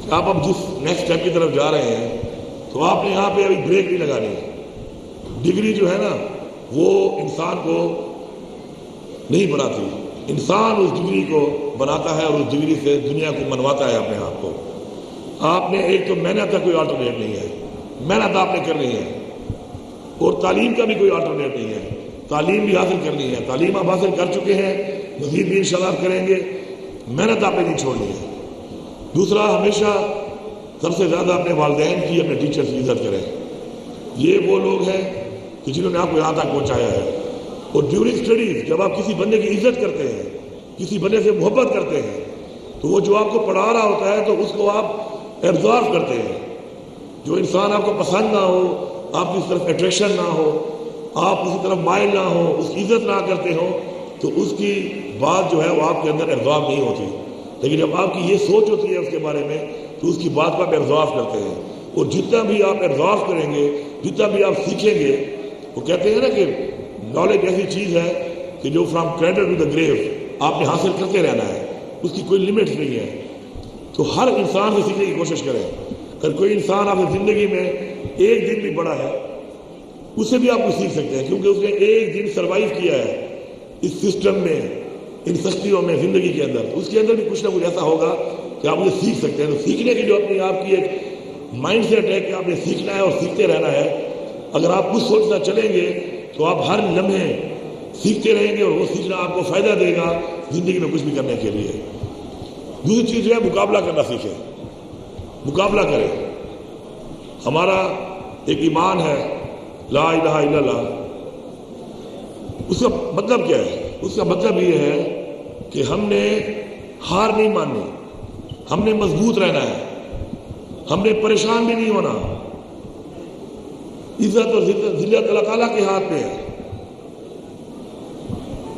کہ آپ اب جس نیکسٹ اسٹیپ کی طرف جا رہے ہیں تو آپ نے یہاں پہ ابھی بریک نہیں لگانی. ڈگری جو ہے نا وہ انسان کو نہیں بناتی، انسان اس ڈگری کو بناتا ہے اور اس ڈگری سے دنیا کو منواتا ہے اپنے آپ کو. آپ نے ایک تو محنت کا کوئی آلٹرنیٹ نہیں ہے، محنت آپ نے کرنی ہے، اور تعلیم کا بھی کوئی آلٹرنیٹ نہیں ہے، تعلیم بھی حاصل کرنی ہے. تعلیم آپ حاصل کر چکے ہیں، مزید بھی انشاءاللہ کریں گے. محنت آپ نے نہیں چھوڑنی ہے. دوسرا، ہمیشہ سب سے زیادہ اپنے والدین کی، اپنے ٹیچرز کی عزت کریں. یہ وہ لوگ ہیں کہ جنہوں نے آپ کو یہاں تک پہنچایا ہے. اور ڈیورنگ اسٹڈیز جب آپ کسی بندے کی عزت کرتے ہیں، کسی بندے سے محبت کرتے ہیں، تو وہ جو آپ کو پڑھا رہا ہوتا ہے تو اس کو آپ ایبزارو کرتے ہیں. جو انسان آپ کو پسند نہ ہو، آپ کی اس طرف اٹریکشن نہ ہو، آپ اسی طرف مائل نہ ہو، اس کی عزت نہ کرتے ہو، تو اس کی بات جو ہے وہ آپ کے اندر ایبزارو نہیں ہوتی. لیکن جب آپ کی یہ سوچ ہوتی ہے اس کے بارے میں تو اس کی بات کو آپ ایبزارو کرتے ہیں. اور جتنا بھی آپ ایبزارو کریں گے، جتنا بھی آپ سیکھیں گے، وہ کہتے ہیں نا کہ نالج ایسی چیز ہے کہ جو فرام کریڈل ٹو دا گریو آپ نے حاصل کرتے رہنا ہے، اس کی کوئی لمٹس نہیں ہے. تو ہر انسان سے سیکھنے کی کوشش کریں. اگر کوئی انسان آپ کی زندگی میں ایک دن بھی بڑا ہے، اس سے بھی آپ کو سیکھ سکتے ہیں، کیونکہ اس نے ایک دن سروائیو کیا ہے اس سسٹم میں، ان سختیوں میں، زندگی کے اندر. اس کے اندر بھی کچھ نہ کچھ ایسا ہوگا کہ آپ اسے سیکھ سکتے ہیں. تو سیکھنے کی جو اپنی آپ کی ایک مائنڈ سیٹ ہے کہ آپ نے سیکھنا ہے اور سیکھتے رہنا ہے، اگر آپ کچھ سوچنا چلیں گے تو آپ ہر لمحے سیکھتے رہیں گے، اور وہ سیکھنا آپ کو فائدہ دے گا زندگی میں کچھ بھی کرنے کے لیے. دوسری چیز جو ہے مقابلہ کرنا سیکھیں. مقابلہ کریں. ہمارا ایک ایمان ہے لا الہ الا اللہ. اس کا مطلب کیا ہے؟ اس کا مطلب یہ ہے کہ ہم نے ہار نہیں ماننی، ہم نے مضبوط رہنا ہے، ہم نے پریشان بھی نہیں ہونا. عزت اور ذلت اللہ تعالیٰ کے ہاتھ میں ہے.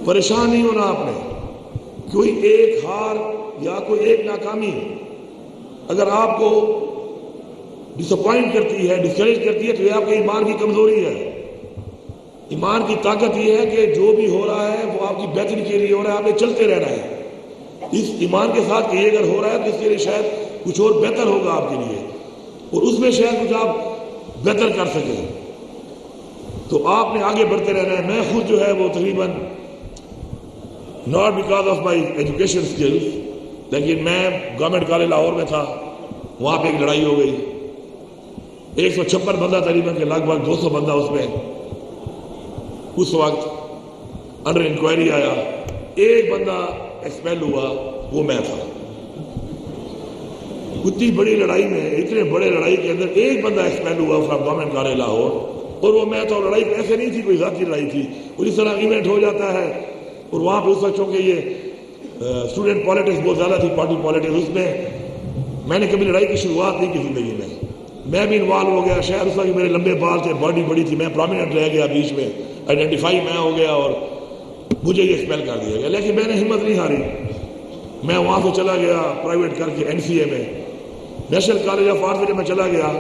پریشان نہیں ہونا آپ نے. کوئی ایک ہار یا کوئی ایک ناکامی اگر آپ کو ڈس اپوائنٹ کرتی ہے، ڈسکریج کرتی ہے، تو یہ آپ کے ایمان کی کمزوری ہے. ایمان کی طاقت یہ ہے کہ جو بھی ہو رہا ہے وہ آپ کی بہتری کے لیے ہو رہا ہے، آپ نے چلتے رہنا ہے اس ایمان کے ساتھ کہ یہ اگر ہو رہا ہے تو اس کے لیے شاید کچھ اور بہتر ہوگا آپ کے لیے، اور اس میں شاید کچھ آپ بہتر کر سکیں. تو آپ نے آگے بڑھتے رہنا ہے. میں خود جو ہے وہ تقریباً not because of my education skills, لیکن میں گورنمنٹ کالج لاہور میں تھا، وہاں پہ ایک لڑائی ہو گئی. 156 بندہ تقریباً کے لگ بھگ 200 بندہ اس میں اس وقت انڈر انکوائری آیا. ایک بندہ ایکسپیل ہوا، وہ میں تھا. اتنی بڑی لڑائی میں، اتنے بڑے لڑائی کے اندر ایک بندہ ایکسپیل ہوا فرام گورنمنٹ کالج لاہور، اور وہ میں تھا. اور لڑائی ایسے نہیں تھی کوئی ذاتی لڑائی تھی. اور اس طرح ایونٹ ہو جاتا ہے، اور وہاں پہ اس وقت چونکہ یہ اسٹوڈنٹ پالیٹکس بہت زیادہ تھی، پارٹی پالیٹکس، اس میں نے کبھی لڑائی کی شروعات نہیں کی زندگی میں. میں بھی انوالو ہو گیا. شاید اس وقت میرے لمبے بال تھے، باڈی بڑی تھی، میں پرومیننٹ رہ گیا بیچ میں، آئیڈینٹیفائی میں ہو گیا اور مجھے یہ ایکسپیل کر دیا گیا. لیکن میں نے ہمت نہیں ہاری. میں وہاں سے چلا گیا پرائیویٹ کر کے NCA میں، نیشنل کالج آف آرٹس میں چلا گیا.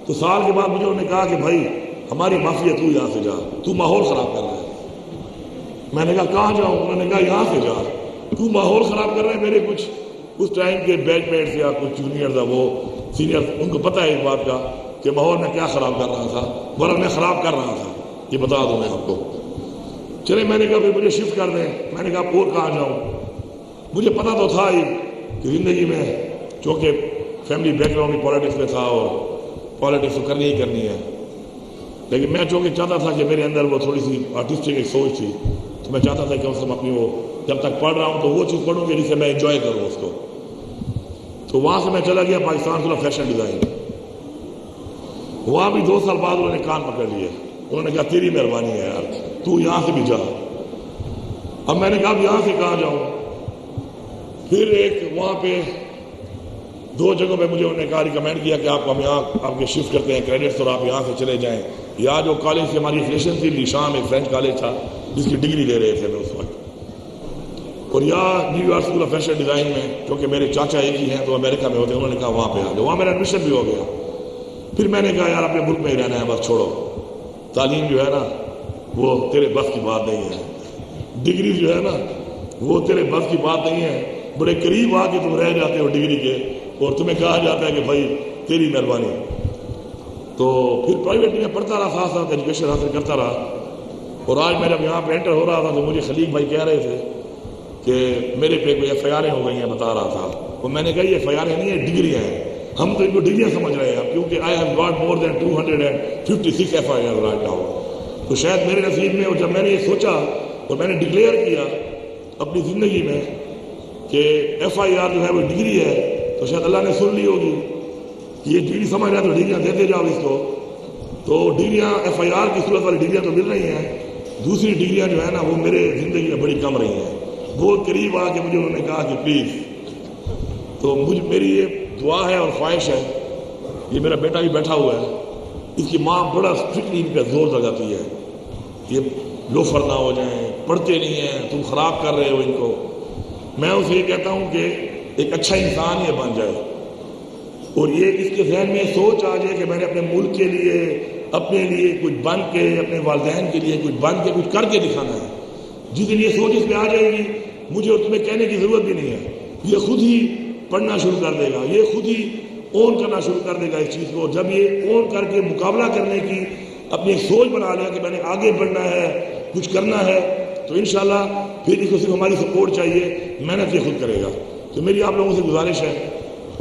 تو سال کے بعد مجھے انہوں نے کہا کہ بھائی ہماری معافی ہے، تو یہاں سے جا، تو ماحول خراب کر رہا ہے. میں نے کہا کہاں جاؤں؟ انہوں نے کہا یہاں سے جا، تو ماحول خراب کر رہے ہیں. میرے کچھ اس ٹائم کے بیچ میٹس یا کچھ جونیئر تھا، وہ سینئر، ان کو پتہ ہے اس بات کا کہ ماحول میں کیا خراب کر رہا تھا، ورنہ میں خراب کر رہا تھا، یہ بتا دوں میں آپ کو. چلے میں نے کہا پھر مجھے شفٹ کر دیں. میں نے کہا اور کہاں جاؤں؟ مجھے پتہ تو تھا ہی کہ زندگی میں چونکہ فیملی بیک گراؤنڈ بھی پالیٹکس میں تھا اور پالیٹکس تو کرنی ہی کرنی ہے، لیکن میں چونکہ چاہتا تھا کہ میرے اندر وہ تھوڑی سی آرٹسٹک ایک سوچ تھی، تو میں چاہتا تھا کہ اس اپنی وہ جب تک پڑھ رہا ہوں تو وہ چیز پڑھوں گی جسے میں انجوائے کروں اس کو. تو وہاں سے میں چلا گیا Pakistan school of fashion design. وہاں بھی 2 سال بعد انہوں نے کان پکڑ لیے. انہوں نے کہا تیری مہربانی ہے یار، تو یہاں سے بھی جا. اب میں نے کہا اب یہاں سے کہاں جاؤں؟ پھر ایک وہاں پہ 2 جگہوں پہ مجھے انہوں نے کہا ریکمینڈ کیا کہ آپ ہم یہاں آپ کے شفٹ کرتے ہیں کریڈٹس اور آپ یہاں سے چلے جائیں. یا جو کالج سے ہماری افیلیشن تھی لیشام، ایک فرینچ کالج تھا جس کی ڈگری لے رہے تھے میں اس وقت، اور یا new York school of fashion design میں، کیونکہ میرے چاچا ایک ہی ہیں تو امریکہ میں ہوتے ہیں. انہوں نے کہا وہاں پہ آ جاؤ. وہاں میرا ایڈمیشن بھی ہو گیا. پھر میں نے کہا یار اپنے ملک میں ہی رہنا ہے، بس چھوڑو. تعلیم جو ہے نا وہ تیرے بس کی بات نہیں ہے، ڈگری جو ہے نا وہ تیرے بس کی بات نہیں ہے. بڑے قریب آ کے تم رہ جاتے ہو ڈگری کے، اور تمہیں کہا جاتا ہے کہ بھائی تیری مہربانی. تو پھر پرائیویٹ میں پڑھتا رہا، ساتھ ساتھ ایجوکیشن حاصل کرتا رہا. اور آج میں جب یہاں پہ انٹر ہو رہا تھا تو مجھے خلیق بھائی کہہ رہے تھے کہ میرے پہ کوئی ایف آئی آریں ہو گئی ہیں، بتا رہا تھا. اور میں نے کہا یہ ایف آئی آریں نہیں ہیں، ڈگریاں ہیں. ہم تو ان کو ڈگریاں سمجھ رہے ہیں کیونکہ I have got more than 256 F I R right now. تو شاید میرے نصیب میں، اور جب میں نے یہ سوچا اور میں نے ڈکلیئر کیا اپنی زندگی میں کہ ایف آئی آر جو ہے وہ ڈگری ہے، تو شاید اللہ نے سن لی ہوگی کہ یہ ڈگری سمجھ رہا ہے تو ڈگریاں دیتے جاؤ اس کو. تو ڈگریاں ایف آئی آر کی صورت والی ڈگریاں تو مل رہی ہیں، دوسری ڈگریاں جو ہے نا وہ میرے زندگی میں بڑی کم رہی ہیں. بہت قریب آ کے مجھے انہوں نے کہا کہ پلیز. تو میری یہ دعا ہے اور خواہش ہے. یہ میرا بیٹا بھی بیٹھا ہوا ہے، اس کی ماں بڑا اسٹرکٹلی ان پہ زور لگاتی ہے یہ لوفر نہ ہو جائیں، پڑھتے نہیں ہیں، تم خراب کر رہے ہو ان کو. میں اسے یہ کہتا ہوں کہ ایک اچھا انسان یہ بن جائے اور یہ اس کے ذہن میں سوچ آ جائے کہ میں نے اپنے ملک کے لیے، اپنے لیے کچھ بن کے، اپنے والدین کے لیے کچھ بن کے کچھ کر کے دکھانا ہے. جس دن یہ سوچ اس میں آ جائے گی مجھے اور تمہیں کہنے کی ضرورت بھی نہیں ہے. یہ خود ہی پڑھنا شروع کر دے گا، یہ خود ہی اون کرنا شروع کر دے گا اس چیز کو. جب یہ اون کر کے مقابلہ کرنے کی اپنی سوچ بنا لیا کہ میں نے آگے بڑھنا ہے، کچھ کرنا ہے، تو انشاءاللہ پھر اس کو صرف ہماری سپورٹ چاہیے، محنت یہ خود کرے گا. تو میری آپ لوگوں سے گزارش ہے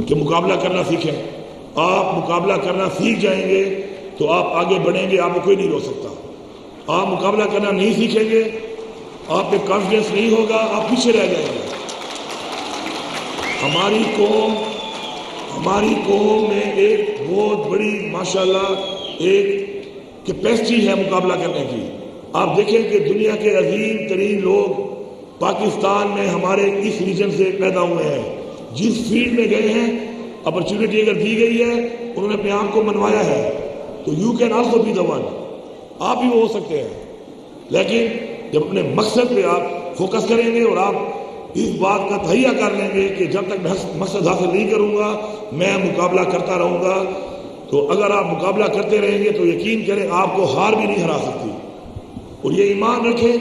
کہ مقابلہ کرنا سیکھیں. آپ مقابلہ کرنا سیکھ جائیں گے تو آپ آگے بڑھیں گے، آپ کو کوئی نہیں روک سکتا. آپ مقابلہ کرنا نہیں سیکھیں گے، آپ پہ کانفیڈنس نہیں ہوگا، آپ پیچھے رہ جائیں گے. ہماری قوم میں ایک بہت بڑی ماشاءاللہ ایک کیپیسٹی ہے مقابلہ کرنے کی. آپ دیکھیں کہ دنیا کے عظیم ترین لوگ پاکستان میں ہمارے اس ریجن سے پیدا ہوئے ہیں. جس فیلڈ میں گئے ہیں اپرچونٹی اگر دی گئی ہے انہوں نے اپنے آپ کو منوایا ہے. تو you can also be the one. آپ بھی وہ ہو سکتے ہیں، لیکن جب اپنے مقصد پہ آپ فوکس کریں گے اور آپ اس بات کا تہیہ کر لیں گے کہ جب تک میں مقصد حاصل نہیں کروں گا میں مقابلہ کرتا رہوں گا، تو اگر آپ مقابلہ کرتے رہیں گے تو یقین کریں آپ کو ہار بھی نہیں ہرا سکتی. اور یہ ایمان رکھیں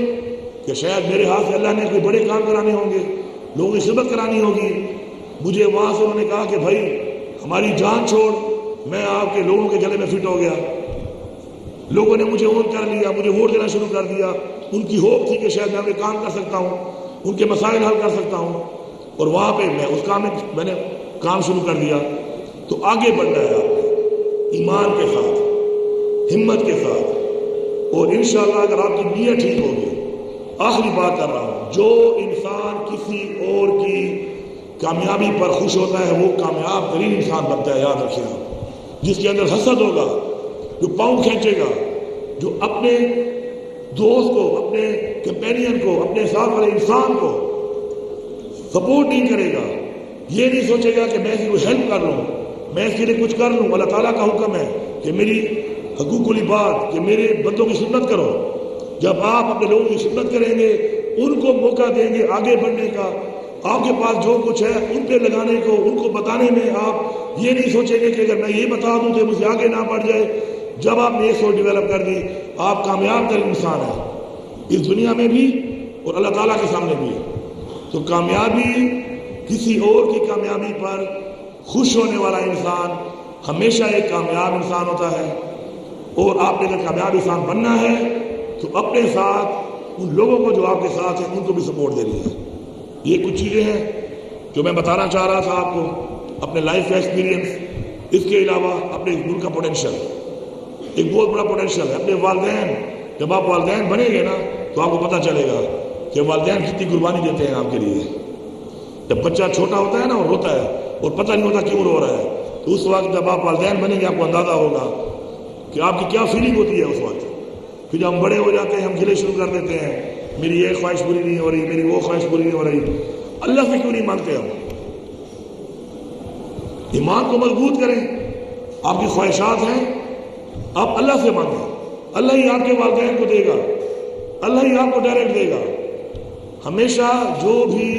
کہ شاید میرے ہاتھ سے اللہ نے کوئی بڑے کام کرانے ہوں گے، لوگوں کی خدمت کرانی ہوگی. مجھے وہاں سے انہوں نے کہا کہ بھائی ہماری جان چھوڑ، میں آپ کے لوگوں کے گلے میں فٹ ہو گیا. لوگوں نے مجھے ووٹ کر لیا، مجھے ووٹ دینا شروع کر دیا. ان کی ہوپ تھی کہ شاید میں کوئی کام کر سکتا ہوں، ان کے مسائل حل کر سکتا ہوں، اور وہاں پہ میں اس کام میں نے کام شروع کر دیا. تو آگے بڑھنا ہے آپ نے ایمان کے ساتھ، ہمت کے ساتھ، اور انشاءاللہ اگر آپ کی نیت ٹھیک ہوگی. آخری بات کر رہا ہوں، جو انسان کسی اور کی کامیابی پر خوش ہوتا ہے وہ کامیاب ترین انسان بنتا ہے. یاد رکھیے آپ، جس کے اندر حسد ہوگا، جو پاؤں کھینچے گا، جو اپنے دوست کو، اپنے کمپینین کو، اپنے ساتھ والے انسان کو سپورٹ نہیں کرے گا، یہ نہیں سوچے گا کہ میں اس کی کوئی ہیلپ کر لوں، میں اس کے لیے کچھ کر لوں. اللہ تعالیٰ کا حکم ہے کہ میری حقوق العباد، کہ میرے بندوں کی خدمت کرو. جب آپ اپنے لوگوں کی خدمت کریں گے، ان کو موقع دیں گے آگے بڑھنے کا، آپ کے پاس جو کچھ ہے ان پہ لگانے کو، ان کو بتانے میں آپ یہ نہیں سوچیں گے کہ اگر میں یہ بتا دوں تو مجھے آگے نہ بڑھ جائے. جب آپ نے یہ سوچ ڈیولپ کر دی آپ کامیاب ترین انسان ہیں اس دنیا میں بھی اور اللہ تعالیٰ کے سامنے بھی. تو کامیابی، کسی اور کی کامیابی پر خوش ہونے والا انسان ہمیشہ ایک کامیاب انسان ہوتا ہے. اور آپ نے اگر کامیاب انسان بننا ہے تو اپنے ساتھ ان لوگوں کو جو آپ کے ساتھ ہیں ان کو بھی سپورٹ دینی ہے. یہ کچھ چیزیں ہیں جو میں بتانا چاہ رہا تھا آپ کو، اپنے لائف کا ایکسپیرینس. اس کے علاوہ اپنے ملک کا پوٹینشیل، ایک بہت بڑا پوٹینشیل ہے. اپنے والدین، جب آپ والدین بنیں گے نا تو آپ کو پتہ چلے گا کہ والدین کتنی قربانی دیتے ہیں آپ کے لیے. جب بچہ چھوٹا ہوتا ہے نا اور روتا ہے اور پتہ نہیں ہوتا کیوں رو رہا ہے، تو اس وقت جب آپ والدین بنیں گے آپ کو اندازہ ہوگا کہ آپ کی کیا فیلنگ ہوتی ہے اس وقت. پھر جب ہم بڑے ہو جاتے ہیں ہم گلے شروع کر دیتے ہیں، میری یہ خواہش پوری نہیں ہو رہی، میری وہ خواہش پوری نہیں ہو رہی. اللہ سے کیوں نہیں مانگتے ہم؟ ایمان کو مضبوط کریں. آپ کی خواہشات ہیں، آپ اللہ سے مانگیں. اللہ ہی آپ کے والدین کو دے گا، اللہ ہی آپ کو ڈائریکٹ دے گا. ہمیشہ جو بھی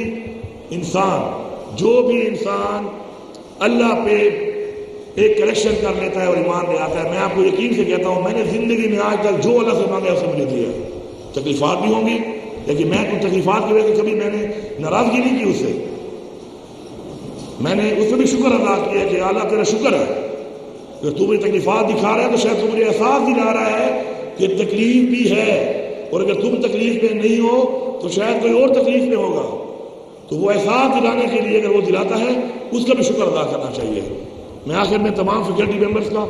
انسان اللہ پہ ایک کریکشن کر لیتا ہے اور ایمان لے آتا ہے، میں آپ کو یقین سے کہتا ہوں میں نے زندگی میں آج تک جو اللہ سے مانگا اسے مجھے دیا. تکلیفات بھی ہوں گی لیکن میں کچھ تکلیفات کی وجہ سے کبھی میں نے ناراضگی نہیں کی اس سے. میں نے اس میں بھی شکر ادا کیا کہ اللہ تیرا شکر ہے کہ تو مجھے تکلیفات دکھا رہا ہے تو شاید تو مجھے احساس دلا رہا ہے کہ تکلیف بھی ہے، اور اگر تم تکلیف میں نہیں ہو تو شاید کوئی اور تکلیف میں ہوگا، تو وہ احساس دلانے کے لیے اگر وہ دلاتا ہے اس کا بھی شکر ادا کرنا چاہیے۔ میں آخر میں تمام فیکلٹی ممبرس کا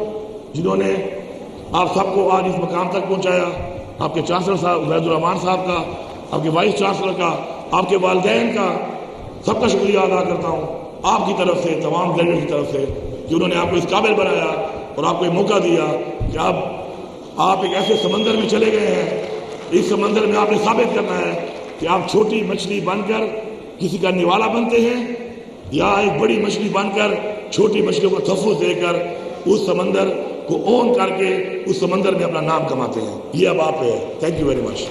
جنہوں نے آپ سب کو آج اس مقام تک پہنچایا، آپ کے چانسلر صاحب عبید الرحمان صاحب کا، آپ کے وائس چانسلر کا، آپ کے والدین کا، سب کا شکریہ ادا کرتا ہوں آپ کی طرف سے، تمام گریجویٹ کی طرف سے، کہ انہوں نے آپ کو اس قابل بنایا اور آپ کو ایک موقع دیا کہ آپ ایک ایسے سمندر میں چلے گئے ہیں، اس سمندر میں آپ نے ثابت کرنا ہے کہ آپ چھوٹی مچھلی بن کر کسی کا نوالا بنتے ہیں یا ایک بڑی مچھلی بن کر چھوٹی مچھلیوں کو تحفظ دے کر اس سمندر کو اون کر کے اس سمندر میں اپنا نام کماتے ہیں۔ یہ اب آپ ہے۔ Thank you very much.